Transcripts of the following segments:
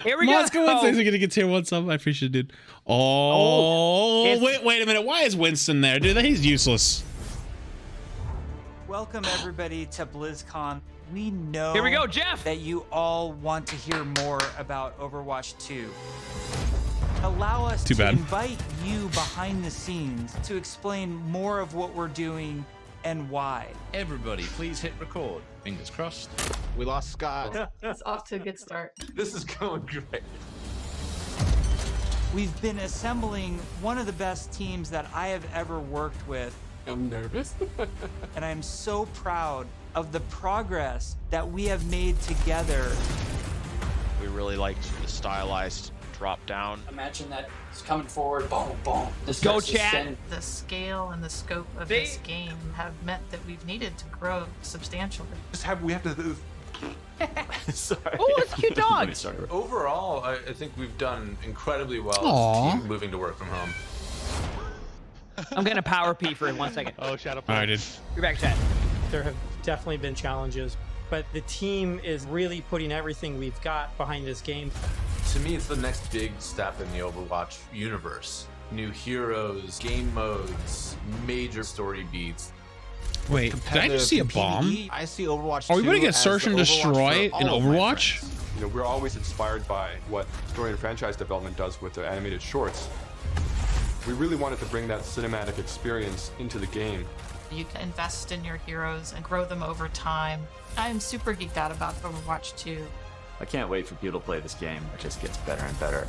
Here we go. Moskowitz says you're gonna get tier 1 sub. I appreciate it, dude. Wait a minute. Why is Winston there, dude? He's useless. Welcome everybody to BlizzCon. We know Here we go, Jeff. that you all want to hear more about Overwatch 2. Allow us to invite you behind the scenes to explain more of what we're doing and why. Everybody, please hit record. Fingers crossed. We lost Scott. It's off to a good start. This is going great. We've been assembling one of the best teams that I have ever worked with. I'm nervous. And I'm so proud of the progress that we have made together. We really liked the stylized drop down. Imagine that it's coming forward, boom, boom. Let's go, chat. The scale and the scope of this game have meant that we've needed to grow substantially. We have to. Sorry. Oh, it's a cute dog. Overall, I think we've done incredibly well Aww. as a team moving to work from home. I'm gonna power P for 1 second. Oh, Shadow. All right, dude. You're back, chat. There have definitely been challenges, but the team is really putting everything we've got behind this game. To me, it's the next big step in the Overwatch universe. New heroes, game modes, major story beats. Wait, did I just see a bomb? I see Overwatch. Are we going to 2 get as search the and Overwatch destroy for in all of my Overwatch? friends. You know, we're always inspired by what story and franchise development does with the animated shorts. We really wanted to bring that cinematic experience into the game. You can invest in your heroes and grow them over time. I'm super geeked out about Overwatch 2. I can't wait for people to play this game. It just gets better and better.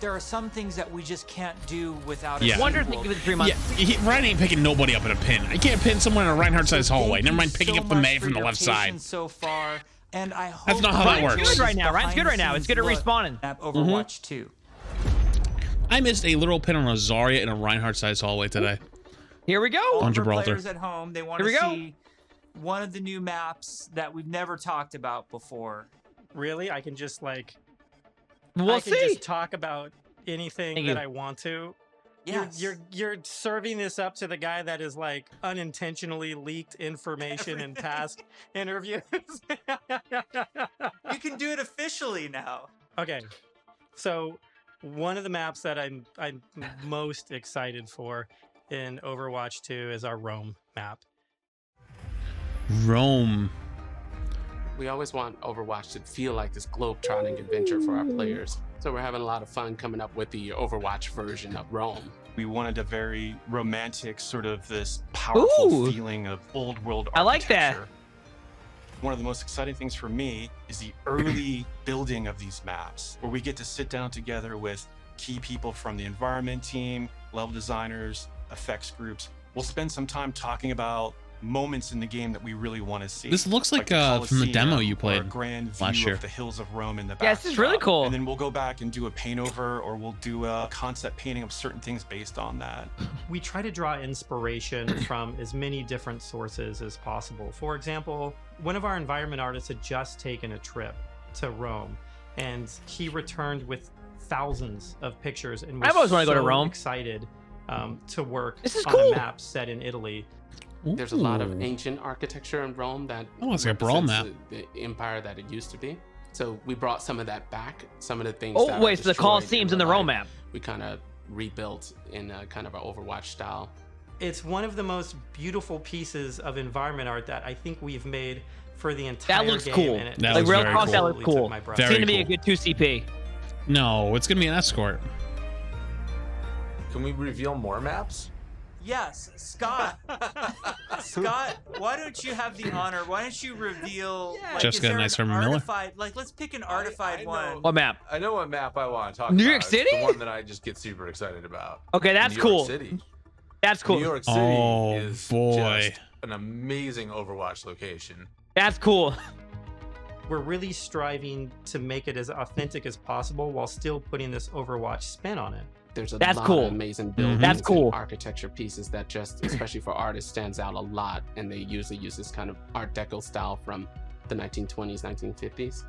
There are some things that we just can't do without Yeah. a Wonder if sequel. they give it 3 months. Yeah, Ryan ain't picking nobody up in a pin. I can't pin someone in a Reinhardt-sized hallway. Never mind picking up the May from the left side. So far, and I hope That's not how that works. Ryan's good right now. Ryan's good right now. It's good at respawning. At Overwatch 2. I missed a literal pin on a Zarya in a Reinhardt-sized hallway today. Here we go. All of our Gibraltar. players at home, they want Here to we go. see one of the new maps that we've never talked about before. Really, I can just like, We'll I can see. just talk about anything Thank that you. I want to. Yes. You're serving this up to the guy that is like unintentionally leaked information in past interviews. You can do it officially now. Okay, so one of the maps that I'm most excited for in Overwatch 2 is our Rome map. Rome. We always want Overwatch to feel like this globe-trotting adventure for our players. So we're having a lot of fun coming up with the Overwatch version of Rome. We wanted a very romantic, sort of this powerful feeling of old world architecture. I like that. One of the most exciting things for me is the early building of these maps, where we get to sit down together with key people from the environment team, level designers, effects groups. We'll spend some time talking about moments in the game that we really want to see. This looks like the from the demo Colosseum you or played a grand view last year. of the hills of Rome in the Yeah, this is really backdrop. cool. And then we'll go back and do a paint over, or we'll do a concept painting of certain things based on that. We try to draw inspiration from as many different sources as possible. For example, one of our environment artists had just taken a trip to Rome, and he returned with thousands of pictures and was I've always wanted to go to Rome. excited to work This is on cool. a map set in Italy. There's a lot of ancient architecture in Rome that Oh, it's like a brawl map. represents the empire that it used to be. So we brought some of that back. Some of the things. Oh, that wait, are so the destroyed Colosseum's in the real Rome life, map. We kind of rebuilt in a kind of an Overwatch style. It's one of the most beautiful pieces of environment art that I think we've made for the entire That looks game. cool. And it That Like looks real very talk, that cool. looks cool. Very It's gonna be a cool. good 2CP. No, it's going to be an escort. Can we reveal more maps? Yes, Scott. Scott, why don't you have the honor? Why don't you reveal? Like, Jessica is there Nice an from Miller. artified- Like, let's pick an artified one. What map? I know what map I want to talk New about. York It's City? the one that I just get super excited about. Okay, that's New cool. York City. That's cool. New York City Oh, is boy. just an amazing Overwatch location. That's cool. We're really striving to make it as authentic as possible while still putting this Overwatch spin on it. There's a That's lot cool. of amazing buildings That's cool. and architecture pieces that just, especially for artists, stands out a lot. And they usually use this kind of Art Deco style from the 1920s, 1950s.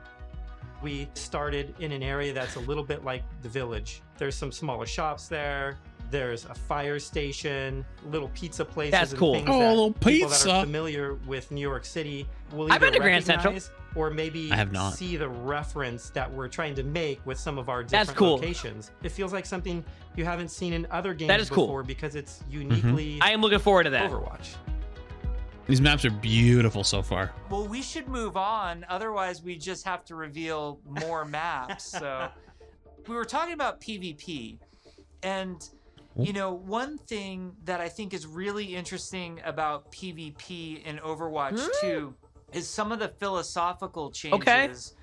We started in an area that's a little bit like the village. There's some smaller shops there. There's a fire station, little pizza places. That's and cool. things Oh, that a little people that pizza. are familiar with New York City will I've either been to Grand Central. recognize or maybe I have not. see the reference that we're trying to make with some of our That's different cool. locations. It feels like something you haven't seen in other games That is cool. before because it's uniquely I am looking forward to that. Overwatch. These maps are beautiful so far. Well, we should move on. Otherwise, we just have to reveal more maps. So we were talking about PvP. And, you know, one thing that I think is really interesting about PvP in Overwatch 2 is some of the philosophical changes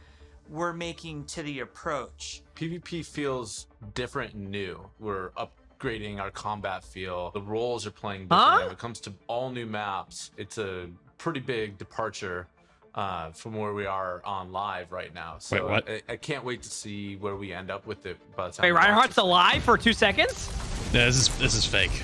we're making to the approach. PvP feels different and new. We're upgrading our combat feel. The roles are playing different. When it comes to all new maps, it's a pretty big departure from where we are on live right now. So Wait, what? I can't wait to see where we end up with it by the time. Wait, we launch Reinhardt's this thing. alive for 2 seconds? Yeah, this is fake.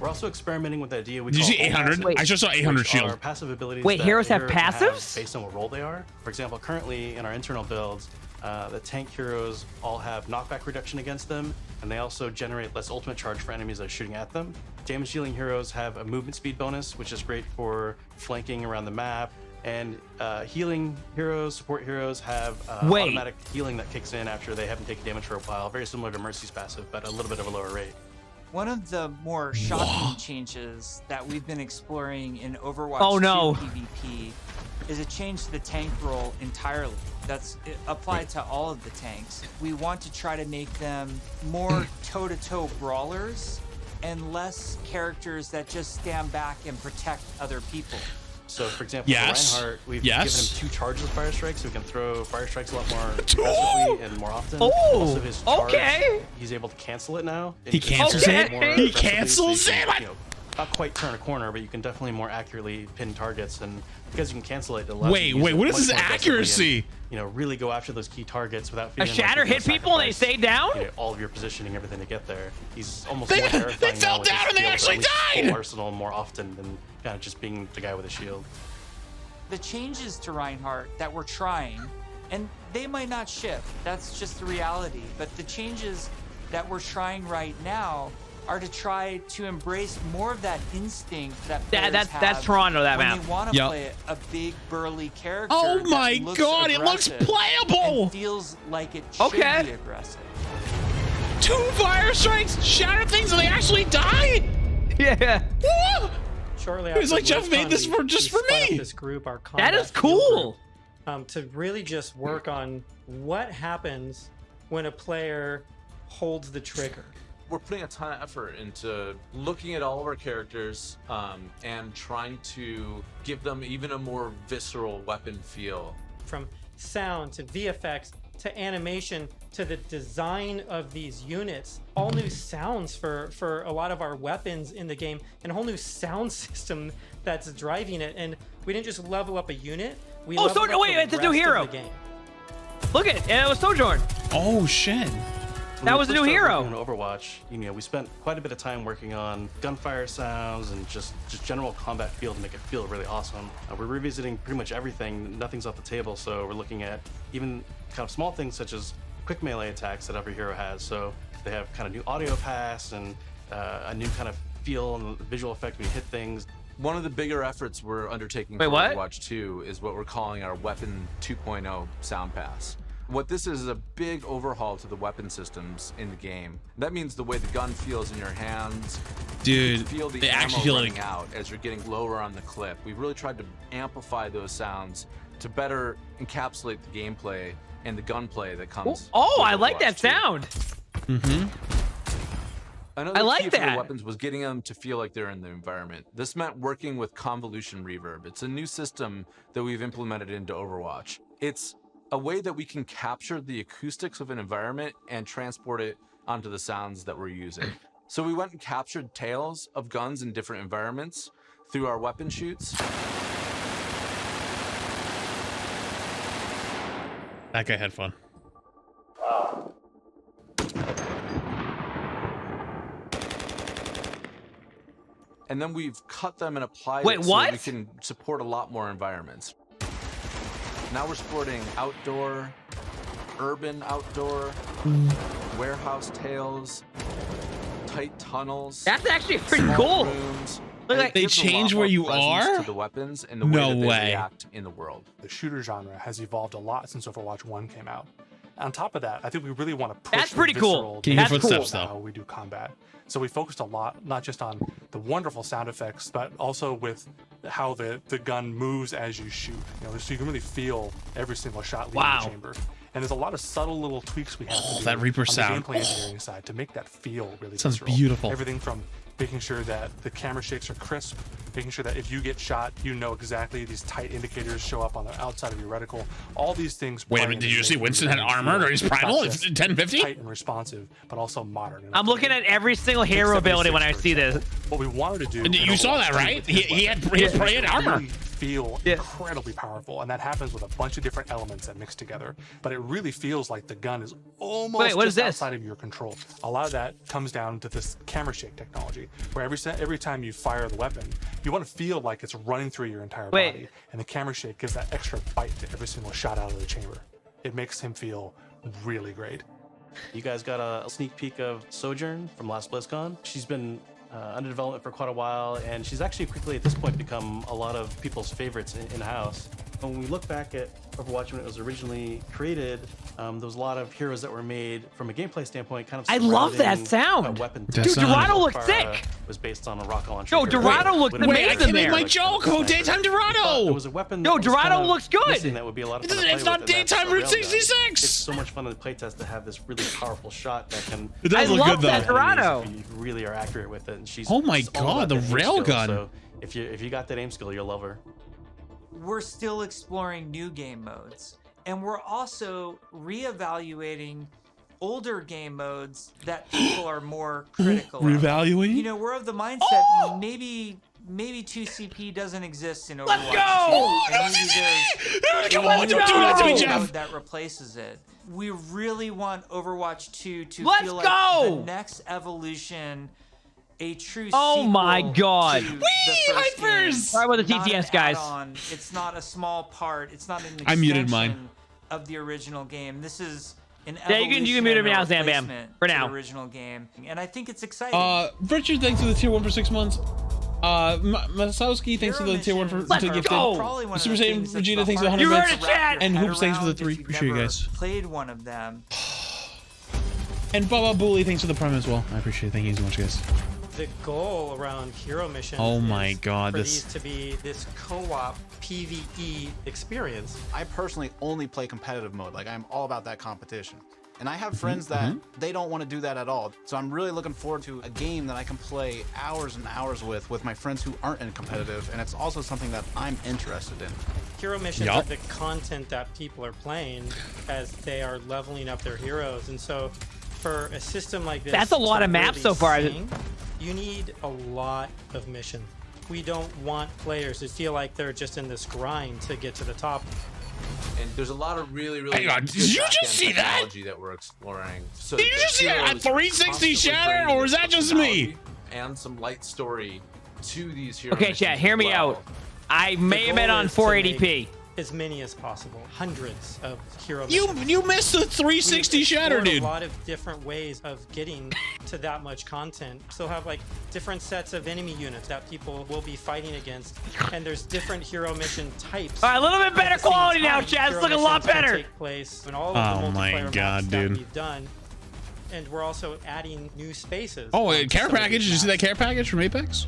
We're also experimenting with the idea we Did you call see 800? Wait. I just saw 800 which shield. are passive abilities. Wait, that heroes a have hero can passives? based on what role they are. For example, currently in our internal builds, the tank heroes all have knockback reduction against them, and they also generate less ultimate charge for enemies that are shooting at them. Damage dealing heroes have a movement speed bonus, which is great for flanking around the map. And healing heroes, support heroes have automatic healing that kicks in after they haven't taken damage for a while, very similar to Mercy's passive, but a little bit of a lower rate. One of the more shocking changes that we've been exploring in Overwatch 2 PvP is a change to the tank role entirely. That's applied to all of the tanks. We want to try to make them more toe-to-toe brawlers and less characters that just stand back and protect other people. So, for example, for Reinhardt, we've given him 2 charges of fire strikes, so he can throw fire strikes a lot more aggressively and more often. Also, his charge, he's able to cancel it now. He cancels it? He cancels it? You know, not quite turn a corner, but you can definitely more accurately pin targets, and because you can cancel it, it allows you to use it what is much his more aggressively accuracy? and, you know, really go after those key targets without A feeling shatter like you're hit gonna people and they sacrifice, stay down? you know, all of your positioning, everything to get there. He's almost They more terrifying fell now with down his and they shield, or actually at least died! full arsenal more often than kind of just being the guy with a shield. The changes to Reinhardt that we're trying, and they might not ship, that's just the reality, but the changes that we're trying right now are to try to embrace more of that instinct that players have that's Toronto, that when map. they want to play a big burly character. Oh that my looks god, it looks aggressive playable! and feels like it should be aggressive. 2 fire strikes, shatter things, and they actually die? Yeah. Woo! Shortly It was after like Jeff made this BlizzCon, just we for spun up me. This group, our That is combat field cool. group, to really just work on what happens when a player holds the trigger. We're putting a ton of effort into looking at all of our characters and trying to give them even a more visceral weapon feel. From sound to VFX to animation to the design of these units, all new sounds for a lot of our weapons in the game, and a whole new sound system that's driving it. And we didn't just level up a unit, we leveled up it's a new rest of hero. the game. Look at it, it was Sojourn. Oh shit. That was a new hero. In Overwatch, you know, we spent quite a bit of time working on gunfire sounds and just general combat feel to make it feel really awesome. We're revisiting pretty much everything. Nothing's off the table, so we're looking at even kind of small things such as quick melee attacks that every hero has. So they have kind of new audio pass and a new kind of feel and visual effect when you hit things. One of the bigger efforts we're undertaking for Overwatch 2 is what we're calling our Weapon 2.0 Sound Pass. What this is a big overhaul to the weapon systems in the game. That means the way the gun feels in your hands. Dude, you feel the they ammo actually feel running like out as you're getting lower on the clip. We've really tried to amplify those sounds to better encapsulate the gameplay and the gunplay that comes. Oh, with I like Overwatch that 2. sound. Another I like key for that. the weapons was getting them to feel like they're in the environment. This meant working with convolution reverb. It's a new system that we've implemented into Overwatch. It's a way that we can capture the acoustics of an environment and transport it onto the sounds that we're using. So we went and captured tales of guns in different environments through our weapon shoots. that guy had fun. And then we've cut them and applied Wait, it so what? we can support a lot more environments. Now we're supporting outdoor, urban outdoor, warehouse tales, tight tunnels. That's actually pretty small cool. Rooms. Look like They Gives a lot change more where you presence are? to the weapons and the way No that they way. react in the world. The shooter genre has evolved a lot since Overwatch 1 came out. On top of that, I think we really want to push That's pretty cool. Can you hear That's footsteps cool. though? how we do combat. So we focused a lot, not just on the wonderful sound effects, but also with how the gun moves as you shoot. You know, so you can really feel every single shot leaving Wow. the chamber. And there's a lot of subtle little tweaks we have to do that Reaper on sound. the gameplay engineering side to make that feel really Sounds visceral. beautiful. Everything from making sure that the camera shakes are crisp, making sure that if you get shot, you know exactly these tight indicators show up on the outside of your reticle. All these things. Wait a play minute, did into you see making Winston the had game armor feel or he's not primal? just 1050? tight and responsive, but also modern. I'm looking at every single hero ability when I see this. What we wanted to do. And in you saw that, Overwatch 2 right? with He his had weapon armor. really feel incredibly powerful, and that happens with a bunch of different elements that mix together. But it really feels like the gun is almost Wait, what is just this? outside of your control. A lot of that comes down to this camera shake technology, where every time you fire the weapon, you want to feel like it's running through your entire body, and the camera shake gives that extra bite to every single shot out of the chamber. It makes him feel really great. You guys got a sneak peek of Sojourn from last BlizzCon. She's been under development for quite a while, and she's actually quickly at this point become a lot of people's favorites in-house. When we look back at Overwatch when it was originally created, there was a lot of heroes that were made from a gameplay standpoint, kind of. I love that sound. Dude, Dorado looks sick. Was based on a rocket launcher. Yo, Dorado looks amazing. Wait, I can't make there. my joke about daytime Dorado. There was a weapon. Yo, that was Dorado kind of looks good. missing That would be a lot of fun to play It's not with, and that's daytime a Route railgun. 66. It's so much fun in the playtest to have this really powerful shot that can. It does look good, though. Dorado. If you really are accurate with it, and she's. Oh my she's all God, about the that aim skill, railgun. So if you got that aim skill, you'll love her. We're still exploring new game modes, and we're also reevaluating older game modes that people are more critical of. Reevaluating? You know, we're of the mindset maybe 2CP doesn't exist in Overwatch. Let's go! And maybe there's Come on, don't do that to me, Jeff. mode that replaces it. We really want Overwatch 2 to Let's feel like go! the next evolution, a true Oh my sequel God. to Whee! the first game. Sorry about the Not TTS, an guys. add-on. It's not a small part. It's not an extension I muted mine. of the original game. This is an Yeah, you can mute him now, Zam Bam, for now. The original game, and I think it's exciting. Richard, thanks for the tier 1 for 6 months. Masowski, thanks for the tier 1 for Let's gifted. go! Super Saiyan Vegeta, thanks for the 100 You heard bits. it, chat! And Hoops, thanks for the Around 3. if you've Appreciate you never guys. Played one of them. And Baba Bully, thanks for the prime as well. I appreciate it. Thank you so much, guys. The goal around hero missions Oh my is God, for this- these to be this co-op PvE experience. I personally only play competitive mode. Like, I'm all about that competition. And I have friends that they don't want to do that at all. So I'm really looking forward to a game that I can play hours and hours with my friends who aren't in competitive. And it's also something that I'm interested in. Hero missions are the content that people are playing as they are leveling up their heroes. And so for a system like this, That's a lot to of maps really so far. sing, you need a lot of missions. We don't want players to feel like they're just in this grind to get to the top. And there's a lot of really Hang on, good did you back-end just see that? technology that we're exploring. So Did you the just see that? hero At is 360 constantly Shatter, bringing or is that just me? And some light story to these heroes. Okay, chat, hear me out. I may have been on 480p. As many as possible, hundreds of hero You missions. missed the 360 Shatter, explored dude. A lot of different ways of getting to that much content. So have like different sets of enemy units that people will be fighting against, and there's different hero mission types. All right, a little bit better quality now, chat. It's looking a lot better. Take place in all of Oh the my multiplayer God, maps that dude. we've done, and we're also adding new spaces. Oh, on a care some of package. these Did you see maps. that care package from Apex?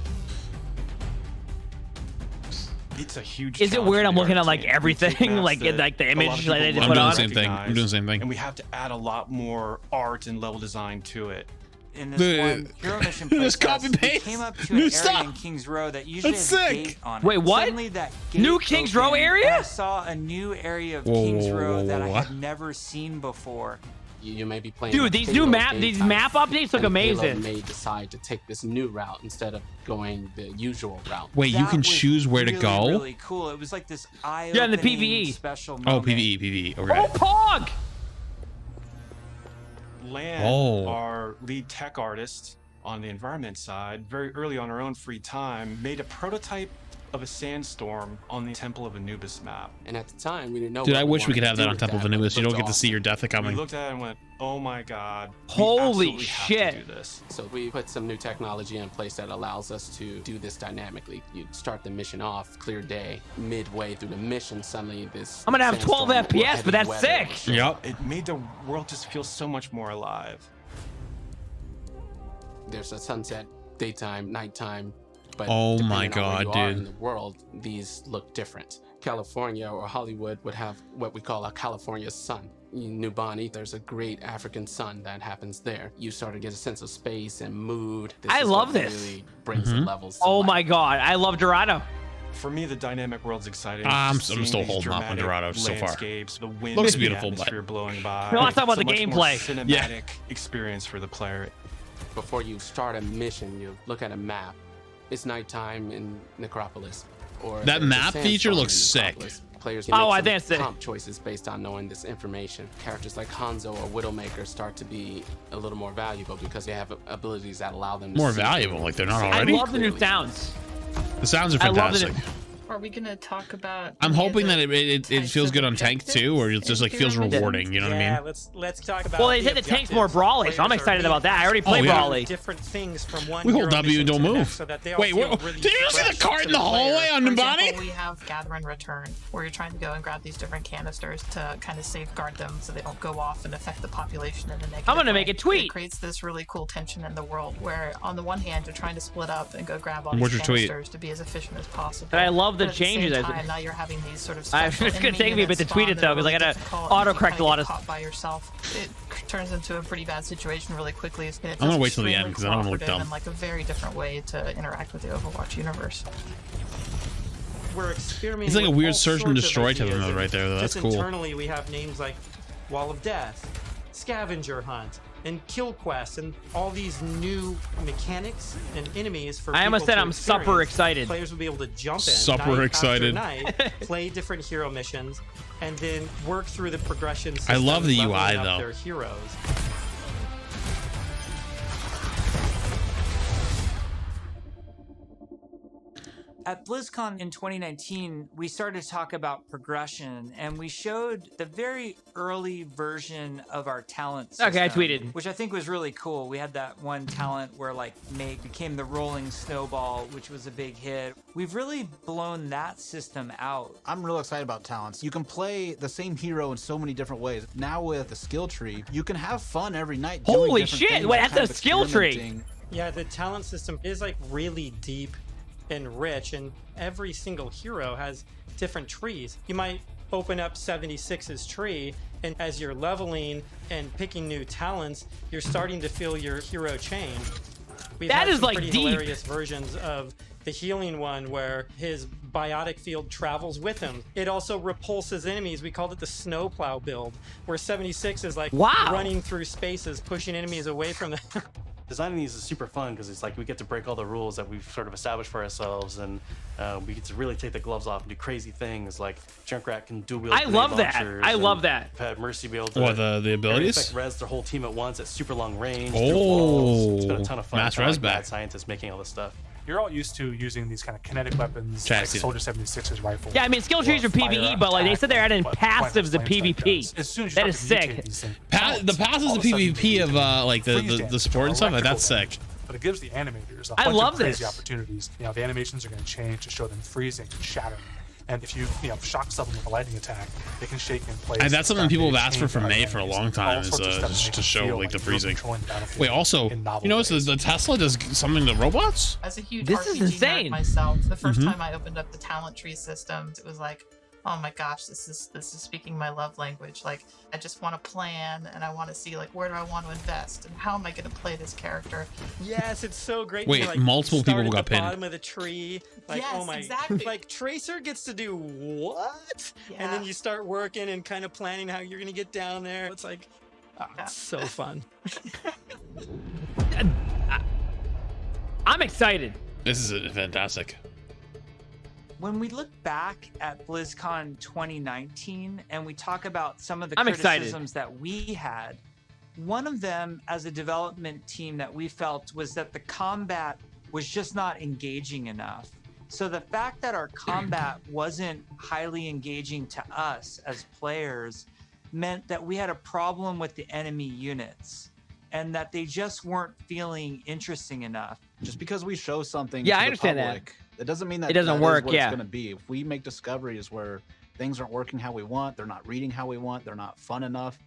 It's a huge. Is it challenge weird for I'm the looking at artists like to make everything, maps like that like the a lot of image people that they won't I'm doing the put on? same thing. I'm doing the same thing. And we have to add a lot more art and level design to it. In this one hero mission Just playtest, copy we paste. came up to New an area stuff. in Kings Row that usually That's has a sick. gate on it. Wait, what? Suddenly that gate New Kings Row opened, area? and I saw a new area of Whoa, Kings whoa, Row whoa, that I whoa, had never seen before. You may be playing. Dude, a these Halo new map daytime, updates look and Halo amazing. may decide to take this new route instead of going the usual route. Wait, you That can was choose where to really, go? Really cool. It was like this eye Yeah, in the PvE. special Oh, moment. PvE. Oh, Okay. Pog! Lan, Oh. our lead tech artist on the environment side, very early on her own free time, made a prototype of a sandstorm on the Temple of Anubis map. And at the time, we didn't know. Dude, what I wish we could have that on wanted to Temple of do with that. Anubis. You don't Looked get to see your death We coming. looked at it and went, oh my God. we Holy absolutely have shit. to do this. So we put some new technology in place that allows us to do this dynamically. You start the mission off, clear day. Midway through the mission, suddenly this. I'm gonna have 12 sandstorm or FPS, heavy but that's weather sick. shows Yep. It made the world just feel so much more alive. There's a sunset, daytime, nighttime, but Oh my depending on where God, you are dude. in the world, these look different. California or Hollywood would have what we call a California sun. In New Bonnie, there's a great African sun that happens there. You start to get a sense of space and mood. I is love what this. Really brings the levels. To Oh life. my God, I love Dorado. For me, the dynamic world's exciting. I'm Just still seeing these holding off on dramatic Dorado so far. landscapes, the wind, Looks and beautiful, the but- atmosphere blowing by. No, let's talk about So the much more gameplay. Cinematic experience for the player. Before you start a mission, you look at a map. It's nighttime in Necropolis. Or That there's a map feature sandstorm looks in sick. Necropolis. Players can Oh, I make think some it's sick. comp choices based on knowing this information. Characters like Hanzo or Widowmaker start to be a little more valuable because they have abilities that allow them to More see valuable, through like they're not and already? I love the new clearly. sounds. The sounds are I love the fantastic. Are we gonna talk about? I'm any of hoping the that it types feels of good on tank too, or it just like feels objectives? rewarding. You know what I Yeah, mean? let's talk about. Well, they said the tank's more brawly, so I'm Players are excited being about that. I already played Oh, yeah. brawly. Different things from one. We hold hero W, mission don't to the move. next so that they all Wait, feel what? really Did you see the fresh cart to in the player. hallway on For Nubani? example, we have Gather and Return, where you're trying to go and grab these different canisters to kind of safeguard them so they don't go off and affect the population in a negative I'm gonna way. make a tweet. It creates this really cool tension in the world where, on the one hand, you're trying to split up and go grab all What's these your tweet? canisters to be as efficient as possible. But I love the But at changes. The same time, now you're having these sort of It's special gonna enemy take me a bit to units tweet spawn it, though, that are 'cause I really gotta difficult, auto-correct and you a kinda lot get of- caught by yourself. It turns into a pretty bad situation really quickly. And it I'm gonna feels wait till the end, extremely 'cause I don't wanna look cooperative dumb. and like a very different way to interact with the Overwatch universe. We're experimenting. It's like a with weird all search and sorts of destroy type of ideas, mode and right there, though. just That's cool. Internally, we have names like Wall of Death, Scavenger Hunt, and Kill Quest, and all these new mechanics and enemies for. I almost people said to I'm supper experience. excited. Players will be able to jump in. Supper night excited. After night, play different hero missions, and then work through the progression. I System, love the leveling UI, up though. Their heroes. At BlizzCon in 2019, we started to talk about progression, and we showed the very early version of our talent system. Okay, I tweeted. Which I think was really cool. We had that one talent where like Meg became the rolling snowball, which was a big hit. We've really blown that system out. I'm real excited about talents. You can play the same hero in so many different ways. Now with the skill tree, you can have fun every night. doing Holy different shit, things wait, and that's kind a of skill tree. experimenting. Yeah, the talent system is like really deep and rich, and every single hero has different trees. You might open up 76's tree, and as you're leveling and picking new talents, you're starting to feel your hero change. We've That had is, some like, pretty deep. hilarious versions of the healing one where his biotic field travels with him. It also repulses enemies. We called it the snowplow build, where 76 is like Wow. running through spaces, pushing enemies away from them. Designing these is super fun because it's like we get to break all the rules that we've sort of established for ourselves, and we get to really take the gloves off and do crazy things like Junkrat can dual wield. I love grenade that. launchers, I and love that. we've had Mercy be able to What, the abilities? effect res their whole team at once at super long range. Oh, through walls. It's been a ton of fun. mass Kinda res like back. mad scientists making all this stuff. You're all used to using these kind of kinetic weapons, Chad, like see Soldier 76's rifle. Yeah, I mean, skill trees or are PvE, fire but like they attack, said they're adding but passives to flames type PvP. guns. As soon as you That start is to mutate sick. these things, The passes all the of a sudden PvP of like freeze the damage, support and stuff. Like, that's electrical sick. But it gives the animators a I bunch love of crazy this. opportunities. You know, the animations are going to change to show them freezing and shattering. And if you shock someone with a lightning attack, they can shake in place. And that's something people have asked for change from their May for a identities. long time, All is sorts of stuff just make to you show feel like the you're freezing. controlling the battlefield Wait, also, in novel you notice ways. the Tesla does something to robots? As a huge This is RPG nerd insane. myself, the 1st Mhm. time I opened up the talent tree systems, it was like, oh my gosh, this is speaking my love language. Like, I just want to plan, and I want to see like where do I want to invest, and how am I going to play this character. Yes, it's so great. Wait, to, like, multiple start people at got the pinned. bottom of the tree. Like, Yes, oh my, exactly. like Tracer gets to do what? And then Yeah. you start working and kind of planning how you're gonna get down there. It's like, it's so fun. I'm excited. This is fantastic. When we look back at BlizzCon 2019 and we talk about some of the I'm excited. criticisms that we had, one of them as a development team that we felt was that the combat was just not engaging enough. So the fact that our combat wasn't highly engaging to us as players meant that we had a problem with the enemy units and that they just weren't feeling interesting enough. Just because we show something Yeah, to I the understand public, it doesn't mean that it doesn't that work. is what Yeah, it's going to be. If we make discoveries where things aren't working how we want, they're not reading how we want, they're not fun enough,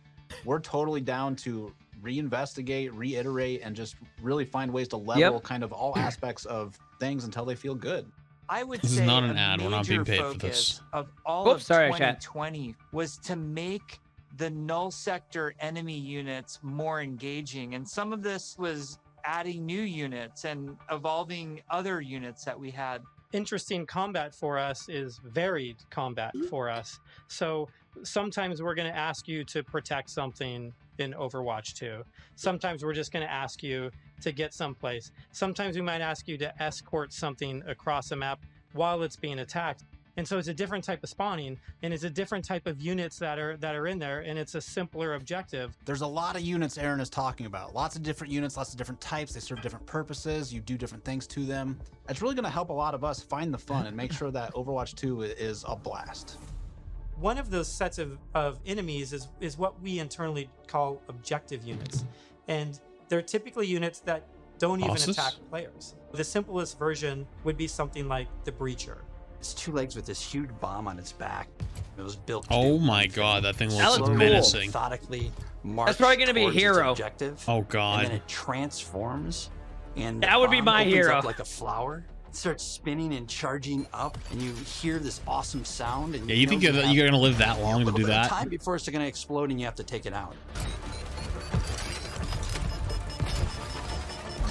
we're totally down to reinvestigate, reiterate, and just really find ways to level kind of all aspects of things until they feel good. I would This say is not an a ad. We're not being major paid for this. focus of all of sorry, chat. 2020 was to make the null sector enemy units more engaging. And some of this was adding new units and evolving other units that we had. Interesting combat for us is varied combat for us. So sometimes we're going to ask you to protect something in Overwatch 2. Sometimes we're just going to ask you to get someplace. Sometimes we might ask you to escort something across a map while it's being attacked. And so it's a different type of spawning, and it's a different type of units that are in there, and it's a simpler objective. There's a lot of units Aaron is talking about. Lots of different units, lots of different types. They serve different purposes. You do different things to them. It's really going to help a lot of us find the fun and make sure that Overwatch 2 is a blast. One of those sets of enemies is what we internally call objective units. And they're typically units that don't even attack players. The simplest version would be something like the Breacher. It's two legs with this huge bomb on its back. It was built. Oh my god, that thing That looks looks menacing. Methodically That's probably going to be a hero. Objective, Oh and god. then it transforms, and That would be bomb my opens hero. up like a flower. It starts spinning and charging up, and you hear this awesome sound. And Yeah, you think you're gonna live that long to do that? Time before it's going to explode, and you have to take it out.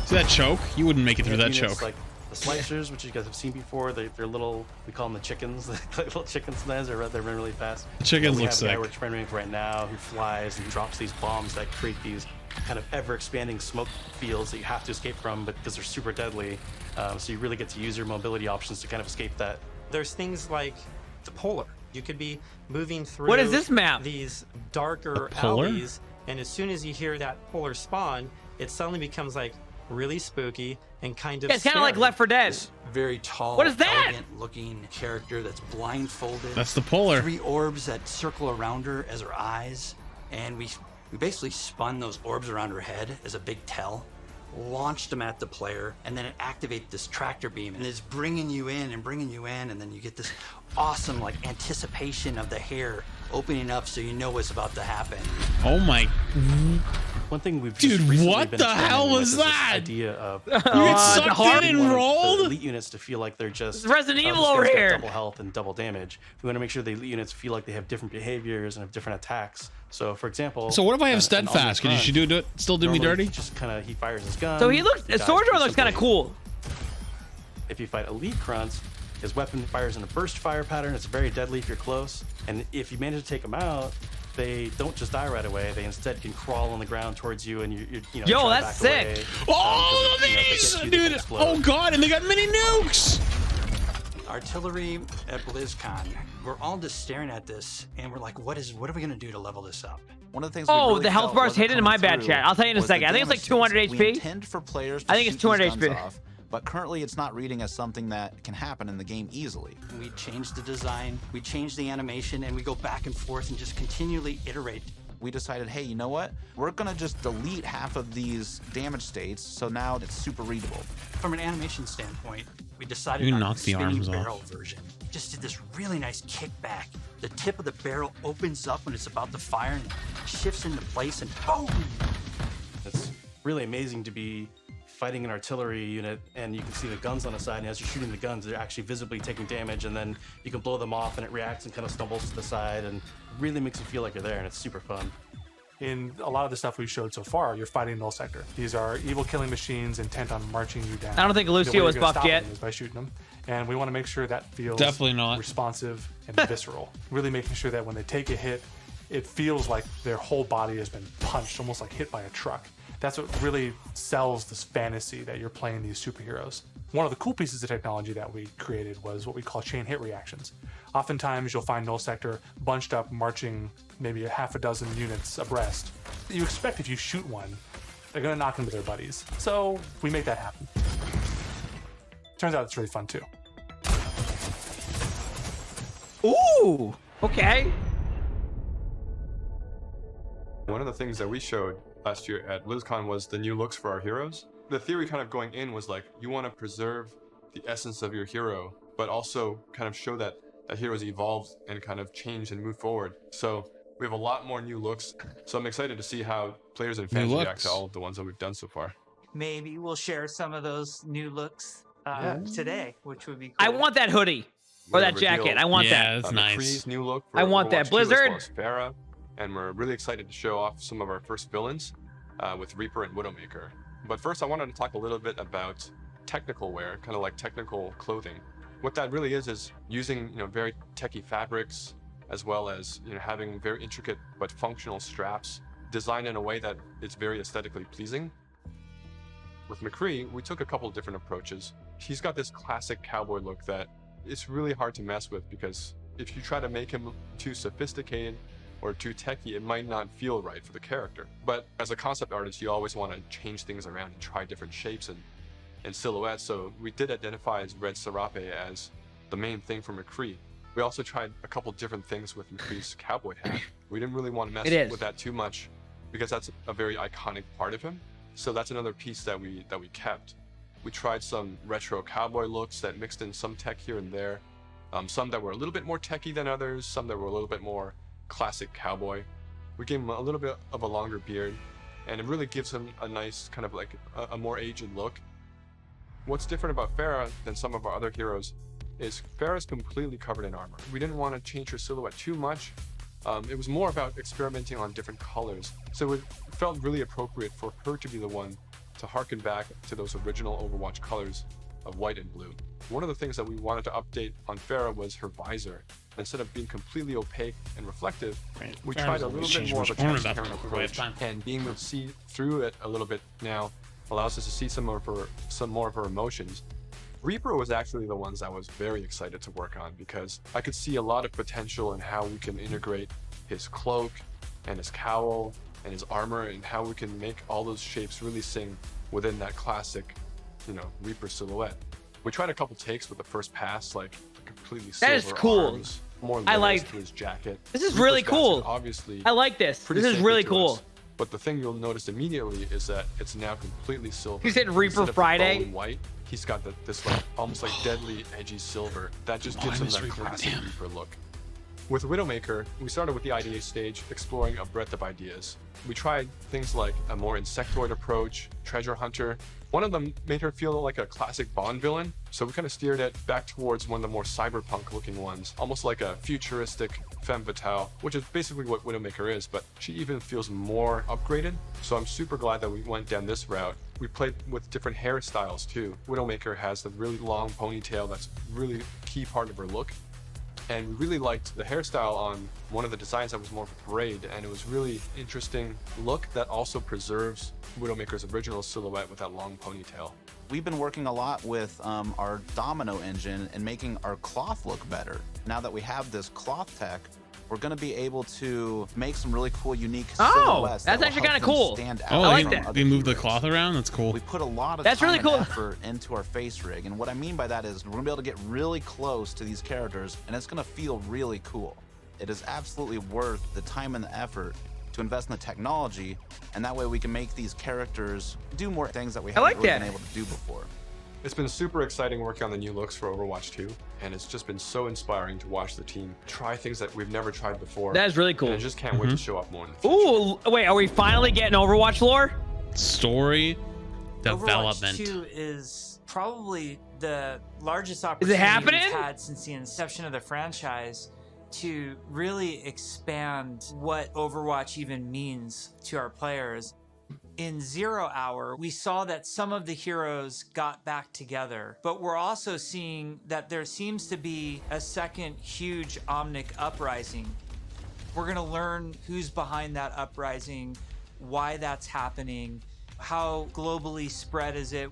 See that choke? You wouldn't make it through that Units choke. Like the slicers, which you guys have seen before, they're little. We call them the chickens. They're little chicken snares. They run really fast. Chickens we look have a guy sick. we're training with right now who flies and drops these bombs that create these kind of ever-expanding smoke fields that you have to escape from, but because they're super deadly. So you really get to use your mobility options to kind of escape that. There's things like the Polar. You could be moving through What is this map? these darker Polar? alleys, and as soon as you hear that Polar spawn, it suddenly becomes like really spooky and kind of Yeah, it's kind of like scary. Left 4 Dead. This very tall, What is that? elegant-looking character that's blindfolded. That's the Polar. 3 orbs that circle around her as her eyes, and we basically spun those orbs around her head as a big tell, launched them at the player, and then it activates this tractor beam, and it's bringing you in, and then you get this awesome like anticipation of the hair opening up, so you know what's about to happen. Oh my. One thing we've Dude, just recently what been the experimenting hell with was is this that? idea of You get sucked in and the rolled? elite units to feel like they're just It's Resident oh, Evil this over guy's got here. double health and double damage. We want to make sure the elite units feel like they have different behaviors and have different attacks. So, for example, So what if I have an steadfast? Could Omnic you do it? Still do me normally dirty? Just kind of he fires his gun. So he looks. dies Soldier pretty looks kind of simply. cool. If you fight elite grunts, his weapon fires in a burst fire pattern. It's very deadly if you're close. And if you manage to take him out, they don't just die right away. They instead can crawl on the ground towards you, and you know. Yo, try to that's back away, sick. Oh, because, you know, if they these, get you, they dude! explode. Oh god, and they got mini nukes. Artillery at BlizzCon. We're all just staring at this, and we're like, what are we gonna do to level this up? One of the things. Oh, we really the health felt bar's wasn't hidden in my coming bad through chat. I'll tell you in a was the second. I think it's like damage 200 stats. We HP. intend for players to I think it's shoot 200 these guns HP. off, but currently it's not reading as something that can happen in the game easily. We changed the design, we changed the animation, and we go back and forth and just continually iterate. We decided, hey, you know what? We're gonna just delete half of these damage states, so now it's super readable. From an animation standpoint, we decided You on knocked the spinning arms off. barrel version. Just did this really nice kickback. The tip of the barrel opens up when it's about to fire and shifts into place, and boom! It's really amazing to be fighting an artillery unit, and you can see the guns on the side, and as you're shooting the guns, they're actually visibly taking damage, and then you can blow them off, and it reacts and kind of stumbles to the side, and really makes you feel like you're there, and it's super fun. In a lot of the stuff we've showed so far, you're fighting null sector. These are evil killing machines intent on marching you down. I don't think The way Lucio you're was gonna buffed stop yet. them is by shooting them, and we want to make sure that feels Definitely not. responsive and visceral. Really making sure that when they take a hit, it feels like their whole body has been punched, almost like hit by a truck. That's what really sells this fantasy that you're playing these superheroes. One of the cool pieces of technology that we created was what we call chain hit reactions. Oftentimes you'll find null sector bunched up, marching maybe a half a dozen units abreast. You expect if you shoot one, they're gonna knock into their buddies. So we make that happen. Turns out it's really fun too. Ooh, okay. One of the things that we showed last year at BlizzCon was the new looks for our heroes. The theory kind of going in was like, you want to preserve the essence of your hero, but also kind of show that that heroes evolved and kind of changed and moved forward. So we have a lot more new looks. So I'm excited to see how players and fans react to all of the ones that we've done so far. Maybe we'll share some of those new looks today, which would be cool. I want that hoodie or that jacket. I want that. Yeah, that's nice. McCree's new look for I want that. Overwatch 2, as Blizzard. well as Pharah, and we're really excited to show off some of our first villains with Reaper and Widowmaker. But first, I wanted to talk a little bit about technical wear, kind of like technical clothing. What that really is using very techie fabrics, as well as having very intricate but functional straps designed in a way that is very aesthetically pleasing. With McCree, we took a couple different approaches. He's got this classic cowboy look that it's really hard to mess with, because if you try to make him too sophisticated or too techie, it might not feel right for the character. But as a concept artist, you always want to change things around and try different shapes and silhouettes. So we did identify as Red Serape as the main thing for McCree. We also tried a couple different things with McCree's cowboy hat. We didn't really want to mess with that too much, because that's a very iconic part of him. So that's another piece that we kept. We tried some retro cowboy looks that mixed in some tech here and there. Some that were a little bit more techie than others, some that were a little bit more classic cowboy. We gave him a little bit of a longer beard, and it really gives him a nice kind of like a more aged look. What's different about Pharah than some of our other heroes is Pharah's completely covered in armor. We didn't want to change her silhouette too much. It was more about experimenting on different colors. So it felt really appropriate for her to be the one to harken back to those original Overwatch colors of white and blue. One of the things that we wanted to update on Pharah was her visor. Instead of being completely opaque and reflective, we tried a little bit more of a transparent approach, and being able to see through it a little bit now allows us to see some more of her emotions. Reaper was actually the ones I was very excited to work on, because I could see a lot of potential in how we can integrate his cloak and his cowl and his armor, and how we can make all those shapes really sing within that classic, Reaper silhouette. We tried a couple takes with the first pass, like completely silver That is cool. arms, more I layers like to his jacket. This is Reaper's really vest cool. is obviously I like this. pretty This is sacred really to cool. us. But the thing you'll notice immediately is that it's now completely silver. You said Reaper Instead of the Friday? bone white, he's got this like almost like deadly edgy silver that just gives him that classic Reaper look. With Widowmaker, we started with the idea stage, exploring a breadth of ideas. We tried things like a more insectoid approach, treasure hunter. One of them made her feel like a classic Bond villain, so we kind of steered it back towards one of the more cyberpunk looking ones, almost like a futuristic femme fatale, which is basically what Widowmaker is, but she even feels more upgraded. So I'm super glad that we went down this route. We played with different hairstyles too. Widowmaker has the really long ponytail that's really key part of her look. And we really liked the hairstyle on one of the designs that was more of a parade, and it was really interesting look that also preserves Widowmaker's original silhouette with that long ponytail. We've been working a lot with our domino engine and making our cloth look better. Now that we have this cloth tech, we're going to be able to make some really cool, unique silhouettes. That's actually kind of cool. Oh, I like that. They move the cloth around? That's cool. We put a lot of time and effort into our face rig, and what I mean by that is we're going to be able to get really close to these characters, and it's going to feel really cool. It is absolutely worth the time and the effort to invest in the technology, and that way we can make these characters do more things that we haven't really been able to do before. It's been super exciting working on the new looks for Overwatch 2, and it's just been so inspiring to watch the team try things that we've never tried before. That is really cool. And I just can't wait to show off more in the future. Ooh, wait, are we finally getting Overwatch lore? Story development. Overwatch 2 is probably the largest opportunity we've had since the inception of the franchise to really expand what Overwatch even means to our players. In 0 Hour, we saw that some of the heroes got back together, but we're also seeing that there seems to be a second huge Omnic uprising. We're going to learn who's behind that uprising, why that's happening, how globally spread is it.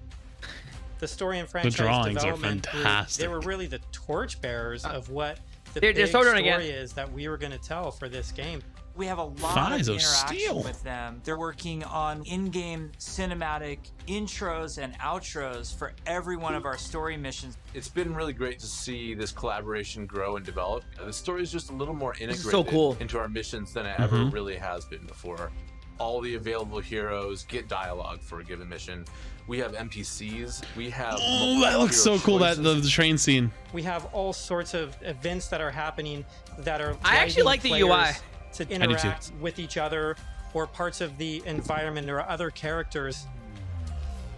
The story and franchise drawings are development fantastic. They were really the torchbearers of what the They're big so story again. is that we were going to tell for this game. We have a lot Thighs of of interaction steel. with them. They're working on in-game cinematic intros and outros for every one of our story missions. It's been really great to see this collaboration grow and develop. The story is just a little more integrated so cool. into our missions than it ever really has been before. All the available heroes get dialogue for a given mission. We have NPCs. We have Oh, that looks so cool, that the train scene. We have all sorts of events that are happening that are I actually like the UI. players to interact with each other or parts of the environment or other characters.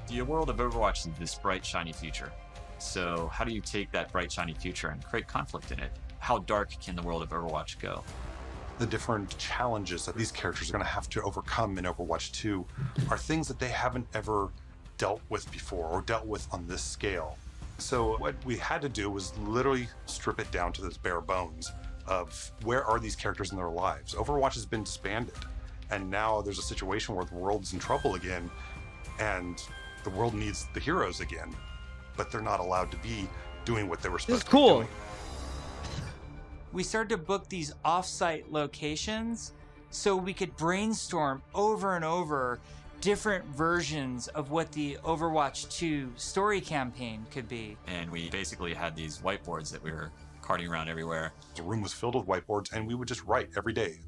The world of Overwatch is this bright, shiny future. So how do you take that bright, shiny future and create conflict in it? How dark can the world of Overwatch go? The different challenges that these characters are going to have to overcome in Overwatch 2 are things that they haven't ever dealt with before or dealt with on this scale. So what we had to do was literally strip it down to this bare bones of where are these characters in their lives. Overwatch has been disbanded, and now there's a situation where the world's in trouble again, and the world needs the heroes again, but they're not allowed to be doing what they were supposed to be doing. We started to book these off-site locations so we could brainstorm over and over different versions of what the Overwatch 2 story campaign could be. And we basically had these whiteboards that we were carting around everywhere. The room was filled with whiteboards, and we would just write every day.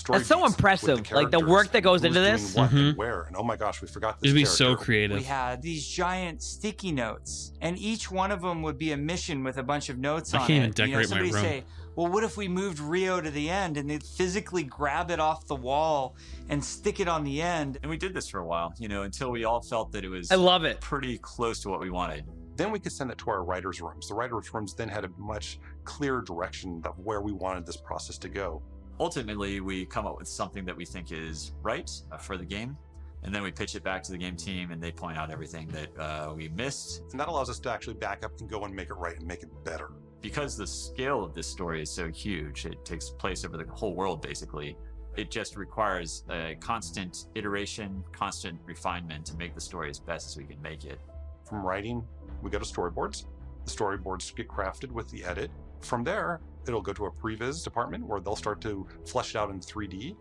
That's so impressive. Like the work that goes into this. And where, and oh my gosh, we forgot this. It'd be so character. creative. We had these giant sticky notes, and each one of them would be a mission with a bunch of notes on it. I can't even decorate my somebody room. say, well, what if we moved Rio to the end, and they'd physically grab it off the wall and stick it on the end. And we did this for a while, you know, until we all felt that it was I love it. pretty close to what we wanted. Then we could send it to our writers' rooms. The writers' rooms then had a much clearer direction of where we wanted this process to go. Ultimately, we come up with something that we think is right for the game, and then we pitch it back to the game team, and they point out everything that we missed. And that allows us to actually back up and go and make it right and make it better. Because the scale of this story is so huge, it takes place over the whole world, basically. It just requires a constant iteration, constant refinement to make the story as best as we can make it. From writing, we go to storyboards. The storyboards get crafted with the edit. From there, it'll go to a previs department where they'll start to flesh it out in 3D.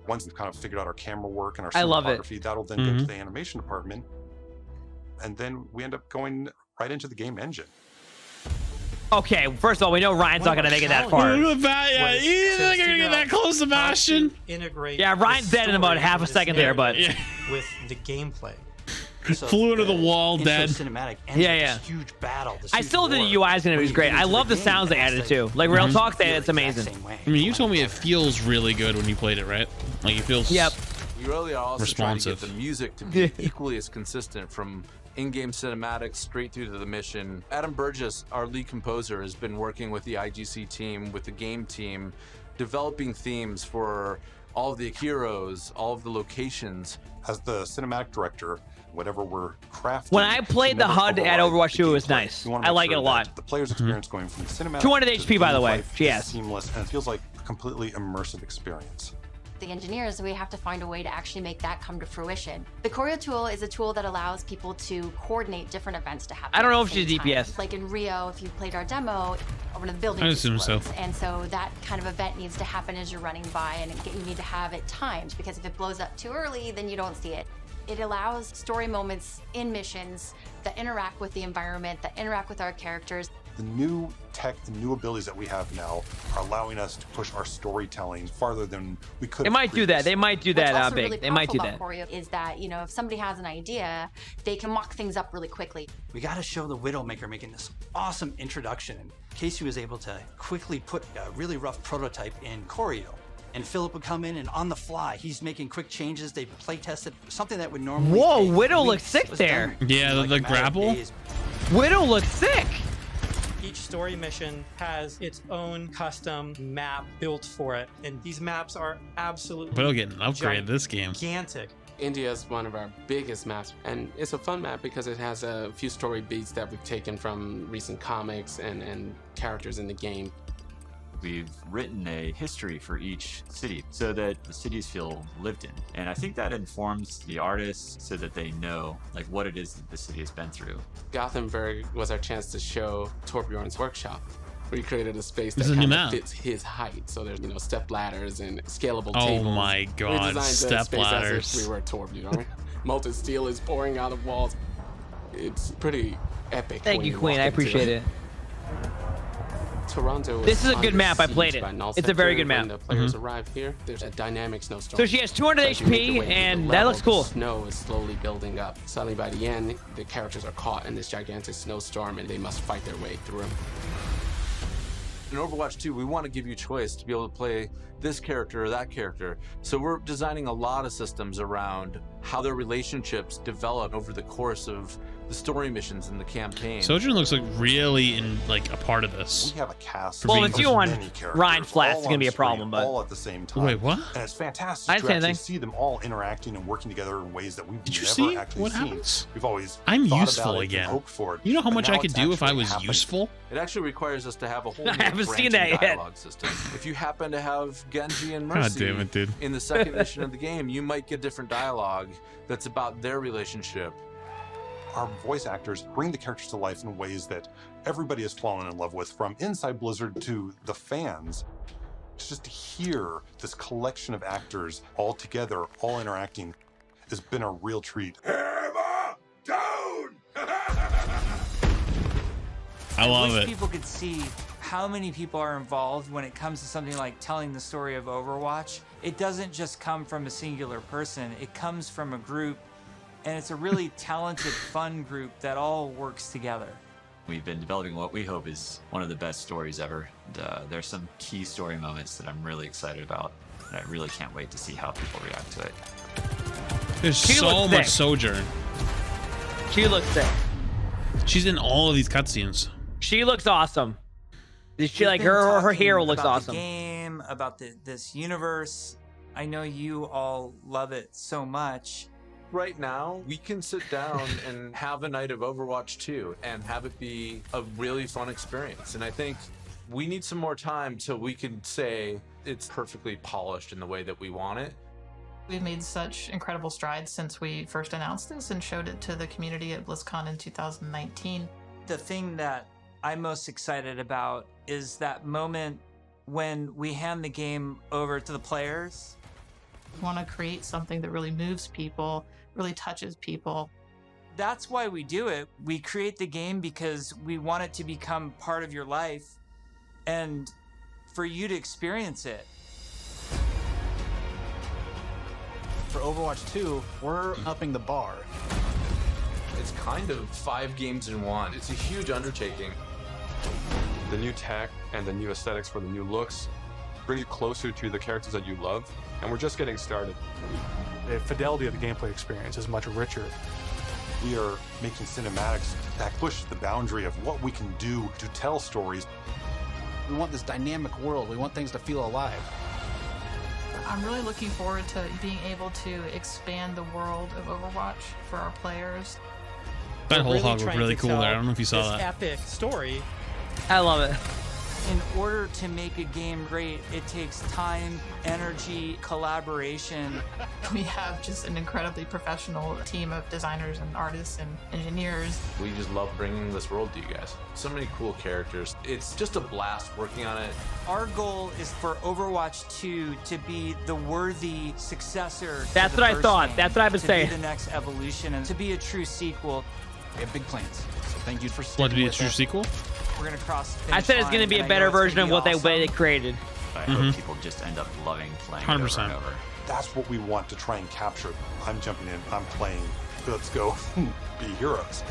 Once we've kind of figured out our camera work and our cinematography, that'll then go to the animation department. And then we end up going right into the game engine. Okay, first of all, we know Ryan's not gonna make it that far. Yeah, you think you're gonna get that close to Bastion? Integrate. Yeah, Ryan's dead in about half a second there, but with the gameplay. Flew into the wall, dead. Cinematic ends Yeah, with yeah. this huge battle. This I huge still think the war. UI is gonna be When you great. get I into love the game, sounds they it's added like, too. Like real talk, feel it's the exact amazing. same way. I mean, you told me it feels really good when you played it, right? Like it feels. Yep. We really are also responsive. trying to get the music to be equally as consistent from in-game cinematics straight through to the mission. Adam Burgess, our lead composer, has been working with the IGC team, with the game team, developing themes for all of the heroes, all of the locations. As the cinematic director, whatever we're crafting. When I played the HUD at Overwatch 2, it was nice. I like it a lot. The player's experience going from the cinematic 200 to HP, by the way. life is Yes. seamless, and it feels like a completely immersive experience. The engineers, we have to find a way to actually make that come to fruition. The Choreo tool is a tool that allows people to coordinate different events to happen. I don't know at if the she's same time. DPS. Like in Rio, if you played our demo, one of the buildings I assume so. explodes. And so that kind of event needs to happen as you're running by, and you need to have it timed, because if it blows up too early, then you don't see it. It allows story moments in missions that interact with the environment, that interact with our characters. The new tech, the new abilities that we have now are allowing us to push our storytelling farther than we could. They might do that. They might do that, What's also Big. really They might do powerful that. about Choreo is that, you know, if somebody has an idea, they can mock things up really quickly. We got to show the Widowmaker making this awesome introduction. And Casey was able to quickly put a really rough prototype in Choreo. And Philip would come in, and on the fly, he's making quick changes. They play tested something that would normally. Whoa, take Widow weeks looks sick was there. done Yeah, in the like a matter of grapple. days. Widow looks sick. Each story mission has its own custom map built for it, and these maps are absolutely Widow getting an upgrade this game. gigantic. India is one of our biggest maps, and it's a fun map because it has a few story beats that we've taken from recent comics and characters in the game. We've written a history for each city so that the cities feel lived in. And I think that informs the artists so that they know like what it is that the city has been through. Gothenburg was our chance to show Torbjorn's workshop. We created a space This that is a new kind of map. fits his height. So there's, step ladders and scalable Oh tables. my God, We designed step the space ladders. as if we were Torbjorn. Molten steel is pouring out of walls. It's pretty epic. Thank you, Queen. I appreciate it. Toronto. This is a good under map. I siege played it. by Null It's a very Sector. good map. When the players arrive here, there's a dynamic snowstorm. So she has 200 As you make your HP, way through the and that level, looks cool. The snow is slowly building up. Suddenly, by the end, the characters are caught in this gigantic snowstorm, and they must fight their way through. In Overwatch 2, we want to give you choice to be able to play this character or that character. So we're designing a lot of systems around how their relationships develop over the course of the story missions in the campaign. Sojourn looks like really a part of this. We have a cast. Well, being if you want Ryan Flats, it's gonna be a problem, but all at the same time. Wait, what? And it's fantastic I to didn't say actually anything. see them all interacting and working together in ways that we've Did you never see actually what seen. happens? We've always I'm thought useful about it and again. hoped for it, You know how but much now I could it's do if I actually was happening. useful? It actually requires us to have a whole new I haven't seen branching that yet. dialogue system. If you happen to have Genji and Mercy damn it, dude. in the second mission of the game, you might get different dialogue that's about their relationship. Our voice actors bring the characters to life in ways that everybody has fallen in love with, from inside Blizzard to the fans. Just to hear this collection of actors all together, all interacting, has been a real treat. I love wish it. people could see how many people are involved when it comes to something like telling the story of Overwatch. It doesn't just come from a singular person. It comes from a group, and it's a really talented, fun group that all works together. We've been developing what we hope is one of the best stories ever. There's some key story moments that I'm really excited about, and I really can't wait to see how people react to it. There's She so looks much sick. Sojourn. She looks sick. She's in all of these cutscenes. She looks awesome. She We've like been her talking hero looks about awesome. The game, about this universe. I know you all love it so much. Right now, we can sit down and have a night of Overwatch 2 and have it be a really fun experience. And I think we need some more time till we can say it's perfectly polished in the way that we want it. We've made such incredible strides since we first announced this and showed it to the community at BlizzCon in 2019. The thing that I'm most excited about is that moment when we hand the game over to the players. We want to create something that really moves people, really touches people. That's why we do it. We create the game because we want it to become part of your life and for you to experience it. For Overwatch 2, we're upping the bar. It's kind of 5 games in one. It's a huge undertaking. The new tech and the new aesthetics for the new looks bring you closer to the characters that you love, and we're just getting started. The fidelity of the gameplay experience is much richer. We are making cinematics that push the boundary of what we can do to tell stories. We want this dynamic world. We want things to feel alive. I'm really looking forward to being able to expand the world of Overwatch for our players. That whole We're hog looked trying really to cool tell there. I don't know if you saw this that. epic story. I love it. In order to make a game great, it takes time, energy, collaboration. We have just an incredibly professional team of designers and artists and engineers. We just love bringing this world to you guys. So many cool characters. It's just a blast working on it. Our goal is for Overwatch 2 to be the worthy successor. to That's the what I first thought. game, That's what I've been to saying. be the next evolution and to be a true sequel. We have big plans. So thank you for What, to be a with true us. sequel? We're gonna cross the I finish said it's going to line, be a and I better know it's gonna version of be what awesome. they created. I hope people just end up loving playing it over 100%. and over. That's what we want to try and capture. I'm jumping in, I'm playing, let's go be heroes.